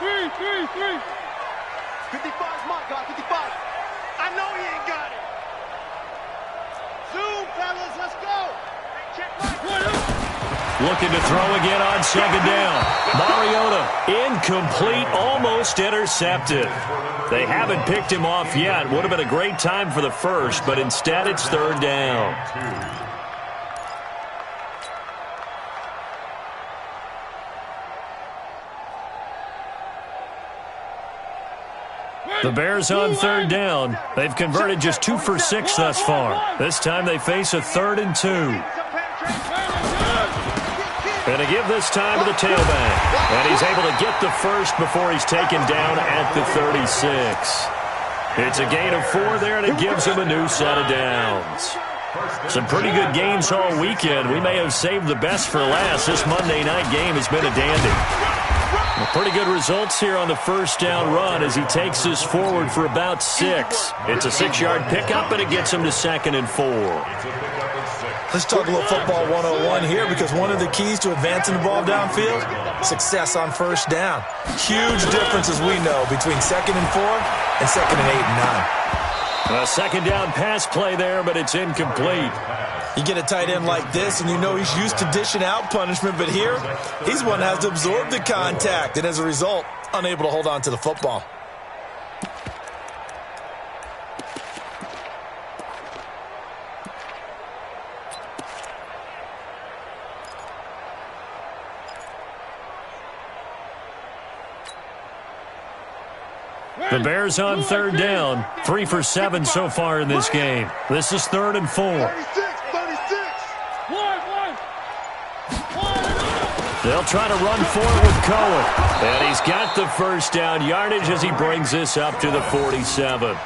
3. 55's my guy, 55. I know he ain't got it. Zoom, fellas, let's go. Check Mike. Looking to throw again on 2nd down. Mariota, incomplete, almost intercepted. They haven't picked him off yet. Would have been a great time for the first, but instead it's 3rd down. The Bears on 3rd down. They've converted just 2 for 6 thus far. This time they face a 3rd and 2. And to give this time to the tailback. And he's able to get the first before he's taken down at the 36. It's a gain of 4 there, and it gives him a new set of downs. Some pretty good games all weekend. We may have saved the best for last. This Monday night game has been a dandy. Well, pretty good results here on the first down run as he takes this forward for about 6. It's a 6-yard pickup, and it gets him to 2nd and 4. Let's talk a little football 101 here because one of the keys to advancing the ball downfield, success on first down. Huge difference, as we know, between 2nd and 4 and 2nd and 8 and 9. A 2nd down pass play there, but it's incomplete. You get a tight end like this, and you know he's used to dishing out punishment, but here, he's one that has to absorb the contact, and as a result, unable to hold on to the football. The Bears on 3rd down. 3 for 7 so far in this game. This is 3rd and 4. 36. They'll try to run for it with Cohen. And he's got the first down yardage as he brings this up to the 47.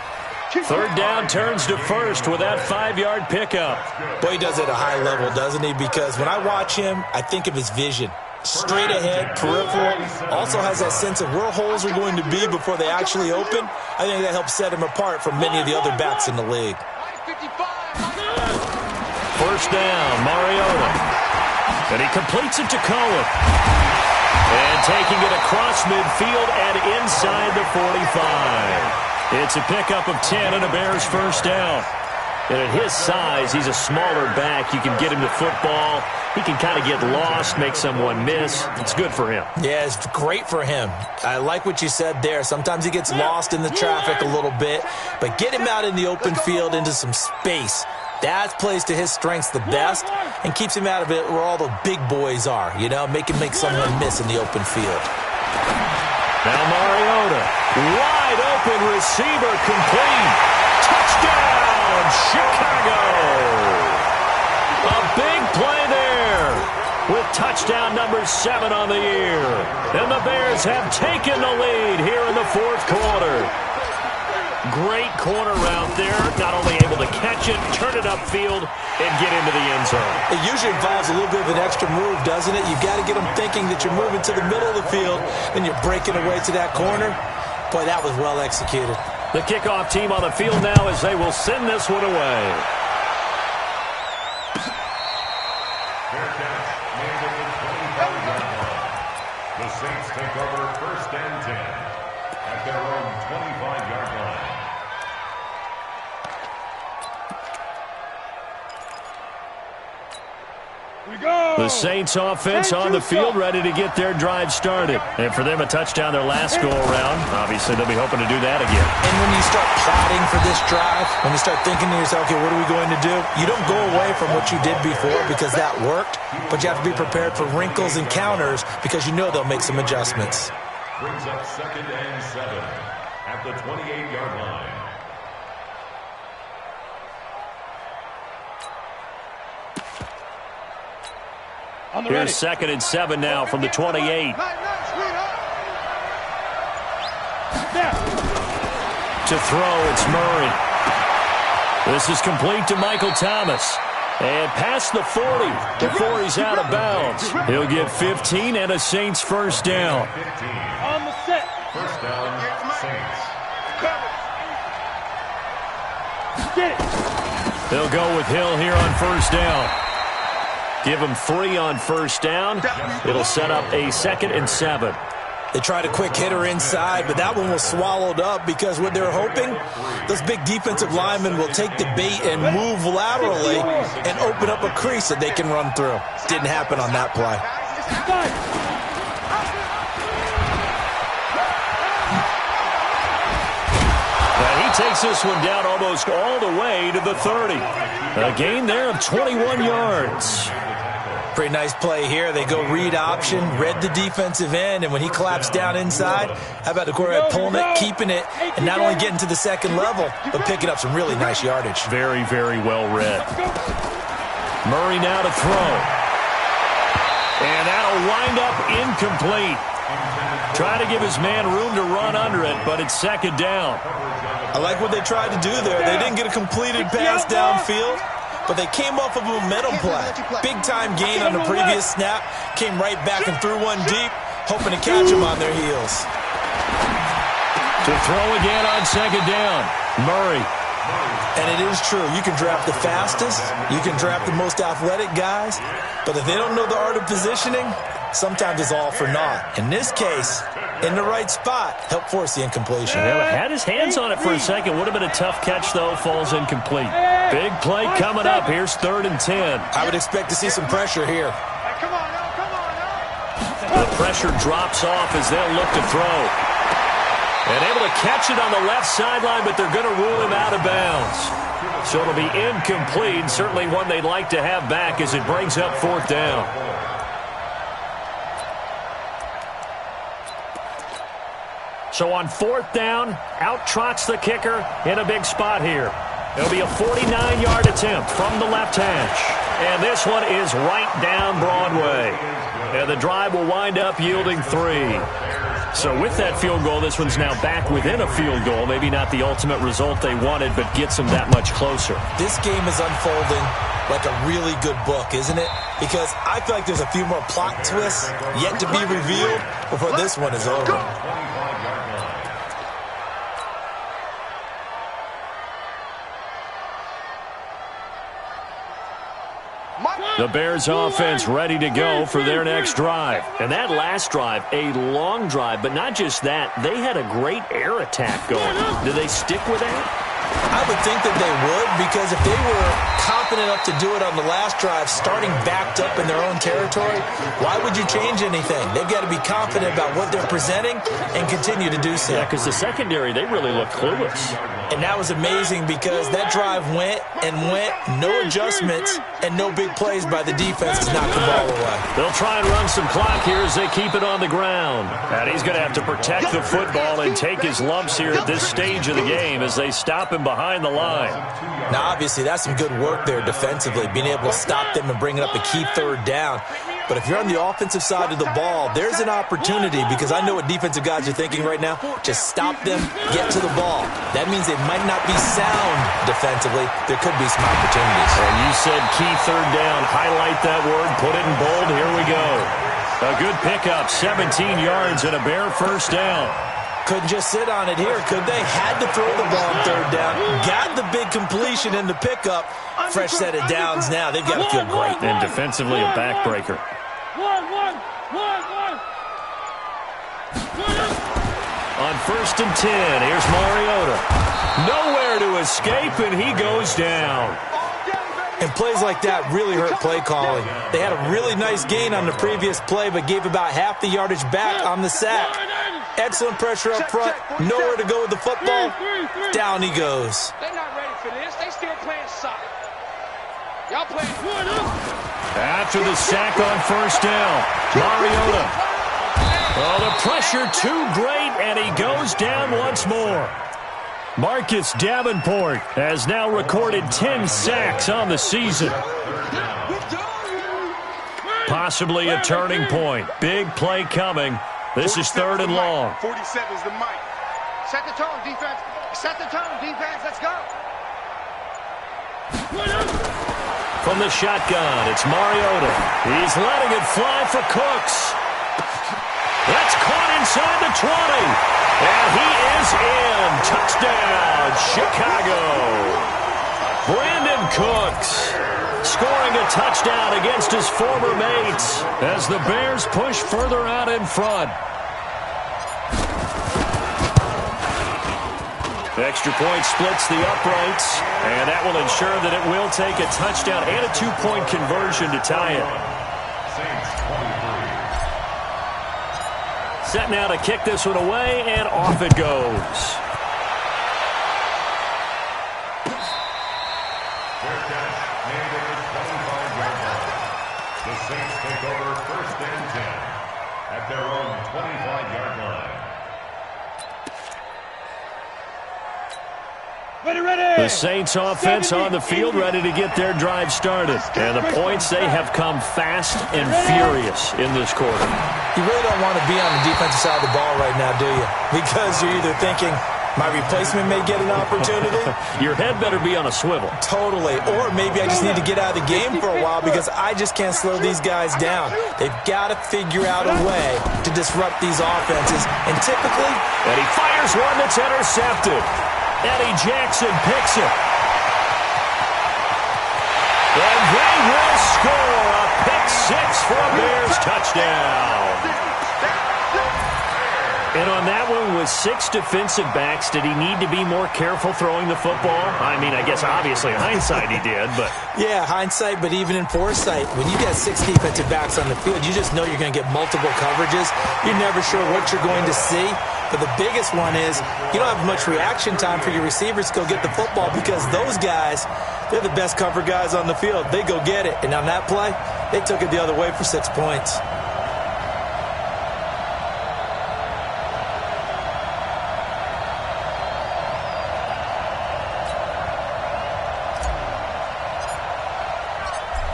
3rd down turns to 1st with that 5-yard pickup. Boy, he does it at a high level, doesn't he? Because when I watch him, I think of his vision. Straight ahead, peripheral, also has that sense of where holes are going to be before they actually open. I think that helps set him apart from many of the other backs in the league. 1st down, Mariota. And he completes it to Cohen. And taking it across midfield and inside the 45. It's a pickup of 10 and a Bears 1st down. And at his size, he's a smaller back. You can get him to football. He can kind of get lost, make someone miss. It's good for him. Yeah, it's great for him. I like what you said there. Sometimes he gets lost in the traffic a little bit, but get him out in the open field into some space. That plays to his strengths the best and keeps him out of it where all the big boys are, you know, make someone miss in the open field. Now Mariota, wide open receiver, complete. Touchdown, Chicago. A big play there with touchdown number 7 on the year. And the Bears have taken the lead here in the 4th quarter. Great corner route there, not only able to catch it, turn it upfield, and get into the end zone. It usually involves a little bit of an extra move, doesn't it? You've got to get them thinking that you're moving to the middle of the field, and you're breaking away to that corner. Boy, that was well executed. The kickoff team on the field now as they will send this one away. The Saints take over 1st and 10 at their own 25-yard line. The Saints offense on the field, ready to get their drive started. And for them, a touchdown their last go-around. Obviously, they'll be hoping to do that again. And when you start plotting for this drive, when you start thinking to yourself, okay, what are we going to do? You don't go away from what you did before because that worked, but you have to be prepared for wrinkles and counters because you know they'll make some adjustments. Brings up 2nd and 7 at the 28-yard line. Here's 2nd and 7 now from the 28. To throw, it's Murray. This is complete to Michael Thomas. And past the 40 before he's out of bounds. He'll get 15 and a Saints first down. On the set. First down, Saints. Get it. They'll go with Hill here on first down. Give him 3 on first down. It'll set up a 2nd and 7. They tried a quick hitter inside, but that one was swallowed up because what they're hoping, those big defensive linemen will take the bait and move laterally and open up a crease that they can run through. Didn't happen on that play. And he takes this one down almost all the way to the 30. A gain there of 21 yards. Pretty nice play here. They go read option, read the defensive end, and when he collapsed down inside, how about the quarterback pulling it, keeping it, and not only getting to the second level, but picking up some really nice yardage. Very, very well read. Murray now to throw. And that'll wind up incomplete. Try to give his man room to run under it, but it's 2nd down. I like what they tried to do there. They didn't get a completed pass downfield, but they came off of a momentum play. Big-time gain on the previous snap. Came right back and threw one deep, hoping to catch them on their heels. To throw again on 2nd down. Murray. And it is true. You can draft the fastest. You can draft the most athletic guys. But if they don't know the art of positioning, sometimes it's all for naught. In this case, in the right spot, helped force the incompletion. Yeah, had his hands on it for a second. Would have been a tough catch, though. Falls incomplete. Big play coming up. Here's 3rd and 10. I would expect to see some pressure here. Hey, come on now. The pressure drops off as they'll look to throw. And able to catch it on the left sideline, but they're going to rule him out of bounds. So it'll be incomplete. Certainly one they'd like to have back as it brings up 4th down. So on 4th down, out trots the kicker in a big spot here. It'll be a 49-yard attempt from the left hash. And this one is right down Broadway. And the drive will wind up yielding 3. So with that field goal, this one's now back within a field goal. Maybe not the ultimate result they wanted, but gets them that much closer. This game is unfolding like a really good book, isn't it? Because I feel like there's a few more plot twists yet to be revealed before this one is over. The Bears offense ready to go for their next drive. And that last drive, a long drive, but not just that. They had a great air attack going. Do they stick with that? I would think that they would, because if they were confident enough to do it on the last drive, starting backed up in their own territory, why would you change anything? They've got to be confident about what they're presenting and continue to do so. Yeah, because the secondary, they really look clueless. And that was amazing because that drive went and went, no adjustments, and no big plays by the defense to knock the ball away. They'll try and run some clock here as they keep it on the ground. And he's going to have to protect the football and take his lumps here at this stage of the game as they stop him behind the line. Now, obviously, that's some good work there defensively, being able to stop them and bring it up a key 3rd down. But if you're on the offensive side of the ball, there's an opportunity, because I know what defensive guys are thinking right now. Just stop them, get to the ball. That means they might not be sound defensively. There could be some opportunities. And you said key 3rd down. Highlight that word. Put it in bold. Here we go. A good pickup, 17 yards and a Bear first down. Couldn't just sit on it here, could they? Had to throw the ball on 3rd down. Got the big completion in the pickup. Fresh set of downs now. They've got to feel great. And defensively a backbreaker. On 1st and 10, here's Mariota. Nowhere to escape, and he goes down. And plays like that really hurt play calling. They had a really nice gain on the previous play, but gave about half the yardage back on the sack. Excellent pressure up front, nowhere to go with the football. Down he goes. They're not ready for this. They still playing soccer. Y'all playing. After the sack on first down, Mariota. Oh, the pressure too great, and he goes down once more. Marcus Davenport has now recorded 10 sacks on the season. Possibly a turning point. Big play coming. This is 3rd and long. 47's the mic. Set the tone, defense. Set the tone, defense. Let's go. From the shotgun, it's Mariota. He's letting it fly for Cooks. That's caught inside the 20. And he is in. Touchdown, Chicago. Brandon Cooks scoring a touchdown against his former mates as the Bears push further out in front. Extra point splits the uprights, and that will ensure that it will take a touchdown and a 2-point conversion to tie it. Set now to kick this one away, and off it goes. The Saints take over 1st and 10 at their own 25-yard line. The Saints offense on the field, ready to get their drive started. And the points, they have come fast and furious in this quarter. You really don't want to be on the defensive side of the ball right now, do you? Because you're either thinking, my replacement may get an opportunity. Your head better be on a swivel. Totally. Or maybe I just need to get out of the game for a while because I just can't slow these guys down. They've got to figure out a way to disrupt these offenses. And typically... And he fires one that's intercepted. Eddie Jackson picks it. And they will score a pick six for a Bears touchdown. And on that one, with 6 defensive backs, did he need to be more careful throwing the football? I mean, I guess obviously in hindsight he did, but... Yeah, hindsight, but even in foresight, when you got 6 defensive backs on the field, you just know you're going to get multiple coverages. You're never sure what you're going to see. But the biggest one is you don't have much reaction time for your receivers to go get the football because those guys, they're the best cover guys on the field. They go get it. And on that play, they took it the other way for 6 points.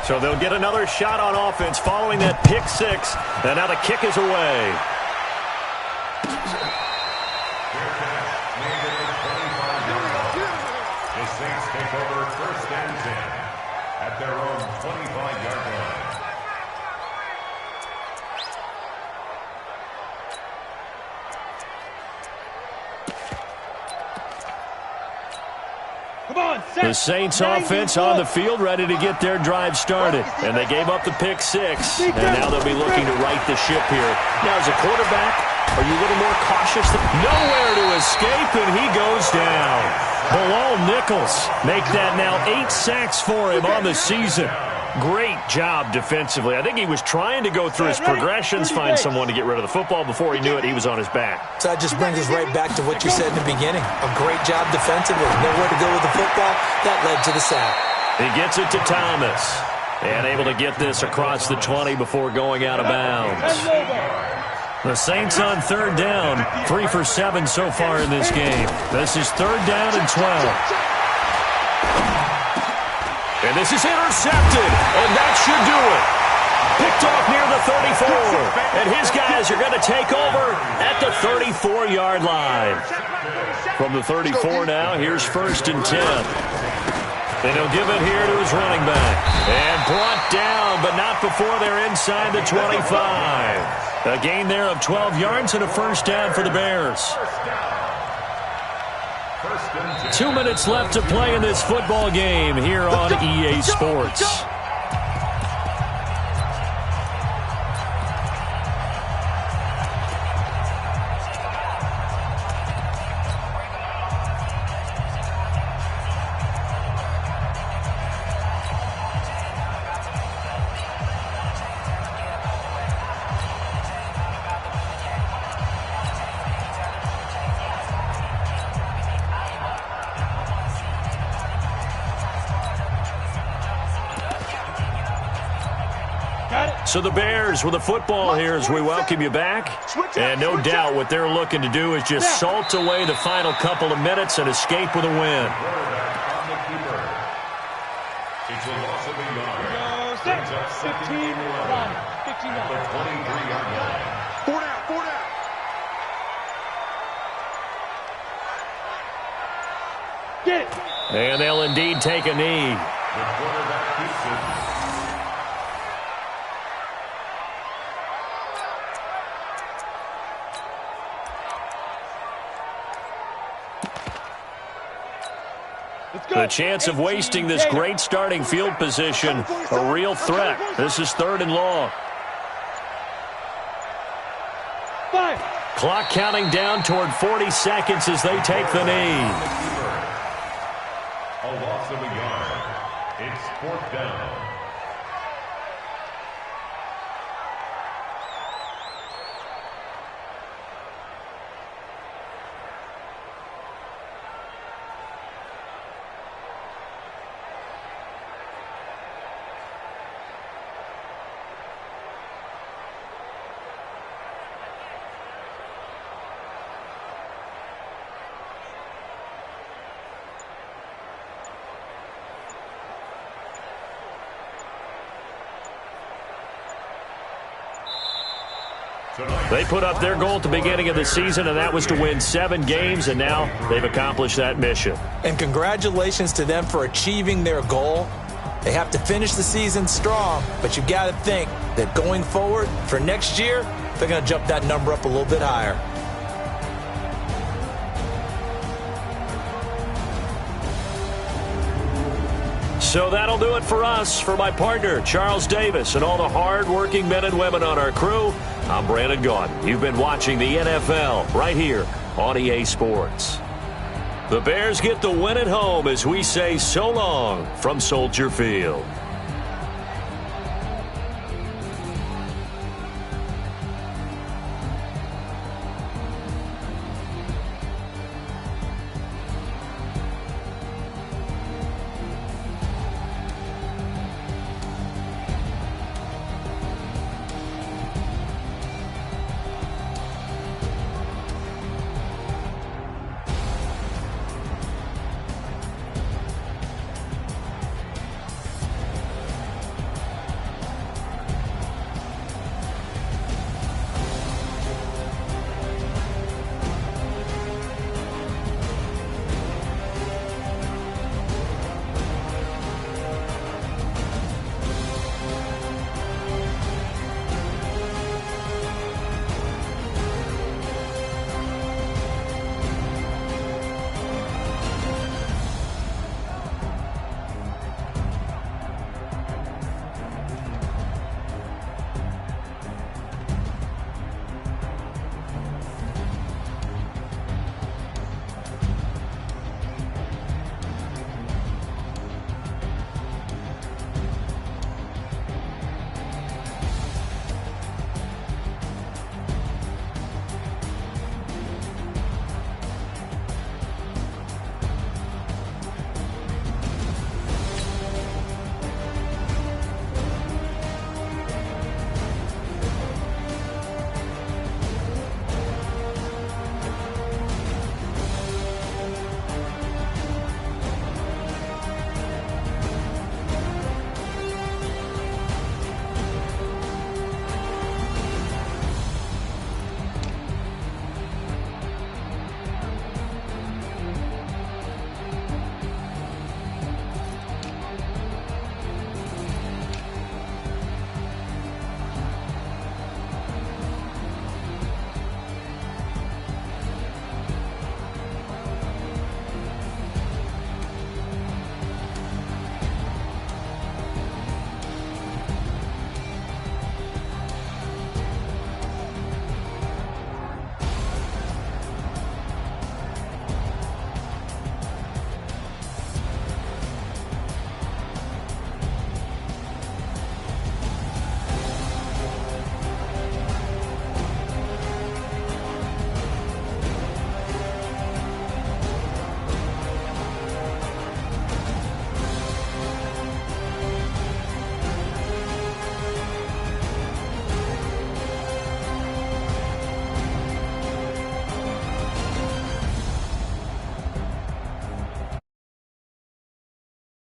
So they'll get another shot on offense following that pick six. And now the kick is away. The Saints take over 1st and 10 at their own 25-yard line. The Saints offense on the field, ready to get their drive started. And they gave up the pick six. And now they'll be looking to right the ship here. Now, as a quarterback, are you a little more cautious? Nowhere to escape, and he goes down. Bilal Nichols make that now 8 sacks for him on the season. Great job defensively. I think he was trying to go through his progressions, find someone to get rid of the football. Before he knew it, he was on his back. So that just brings us right back to what you said in the beginning. A great job defensively. Nowhere to go with the football. That led to the sack. He gets it to Thomas. And able to get this across the 20 before going out of bounds. The Saints on 3rd down. 3 for 7 so far in this game. This is 3rd down and 12. And this is intercepted, and that should do it. Picked off near the 34, and his guys are going to take over at the 34-yard line. From the 34 now, here's 1st and 10. And he'll give it here to his running back. And brought down, but not before they're inside the 25. A gain there of 12 yards and a 1st down for the Bears. 2 minutes left to play in this football game here on EA Sports. So the Bears with the football here as we welcome you back. And no doubt what they're looking to do is just salt away the final couple of minutes and escape with a win. It's a loss of a yard. 15 line. 15 at the 23-yard line. 4 down, 4 down. Get it. And they'll indeed take a knee. The quarterback keeps it. The chance of wasting this great starting field position, a real threat. This is 3rd and long. 5. Clock counting down toward 40 seconds as they take the knee. A loss of a yard. It's 4th down. They put up their goal at the beginning of the season, and that was to win 7 games, and now they've accomplished that mission. And congratulations to them for achieving their goal. They have to finish the season strong, but you got to think that going forward for next year, they're going to jump that number up a little bit higher. So that'll do it for us. For my partner, Charles Davis, and all the hard-working men and women on our crew, I'm Brandon Gaudin. You've been watching the NFL right here on EA Sports. The Bears get the win at home as we say so long from Soldier Field.